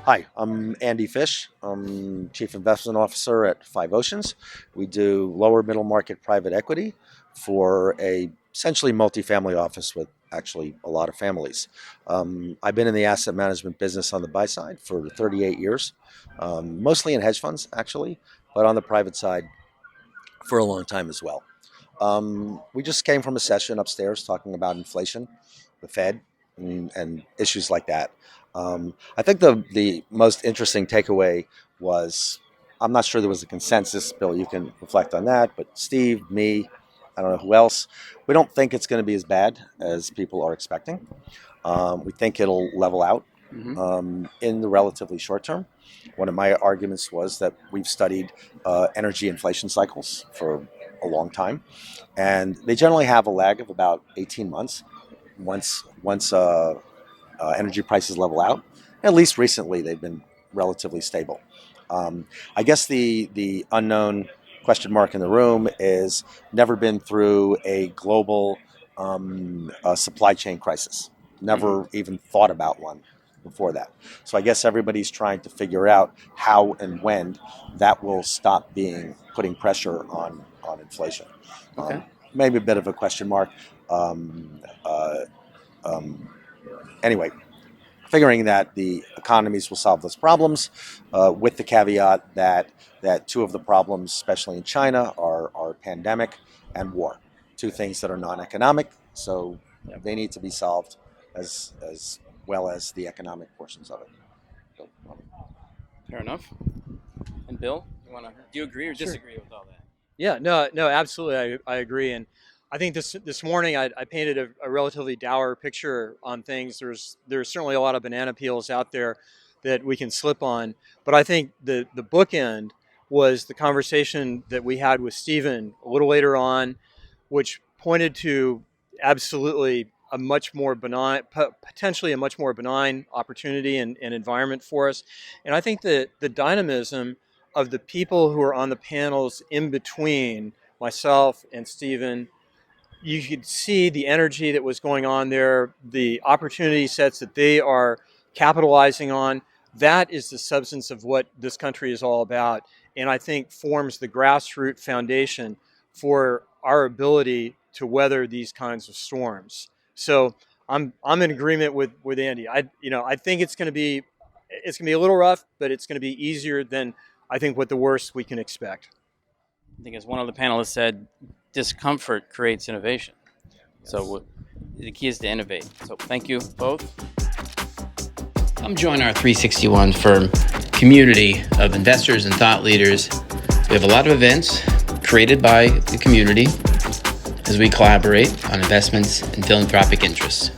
Hi, I'm Andy Fisch. I'm Chief Investment Officer at Five Oceans. We do lower middle market private equity for a essentially multifamily office with actually a lot of families. I've been in the asset management business on the buy side for 38 years, mostly in hedge funds actually, but on the private side for a long time as well. We just came from a session upstairs talking about inflation, the Fed, and issues like that. I think the most interesting takeaway was I'm not sure there was a consensus. Bill, you can reflect on that, but Steve, me, I don't know who else. We don't think it's going to be as bad as people are expecting. We think it'll level out in the relatively short term. One of my arguments was that we've studied energy inflation cycles for a long time, and they generally have a lag of about 18 months once energy prices level out. At least recently, they've been relatively stable. I guess the unknown question mark in the room is never been through a global supply chain crisis. Never even thought about one before that. So I guess everybody's trying to figure out how and when that will stop putting pressure on inflation. Okay. Maybe a bit of a question mark. Um, uh, anyway, figuring that the economies will solve those problems, with the caveat that two of the problems, especially in China, are pandemic and war, two things that are non-economic, so they need to be solved as well as the economic portions of it. So, Fair enough. And Bill, do you agree or Sure. disagree with all that? Yeah, no, absolutely. I agree. And I think this morning I painted a relatively dour picture on things. There's certainly a lot of banana peels out there that we can slip on. But I think the bookend was the conversation that we had with Stephen a little later on, which pointed to absolutely a much more benign, potentially a much more benign opportunity and environment for us. And I think that the dynamism of the people who are on the panels in between myself and Stephen, you could see the energy that was going on there, the opportunity sets that they are capitalizing on. That is the substance of what this country is all about, and I think forms the grassroots foundation for our ability to weather these kinds of storms. So I'm in agreement with Andy. I think it's gonna be a little rough, but it's gonna be easier than I think what the worst we can expect. I think as one of the panelists said, discomfort creates innovation. So the key is to innovate. So thank you both. Come join our 361 firm community of investors and thought leaders. We have a lot of events created by the community as we collaborate on investments and philanthropic interests.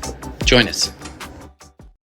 Join us.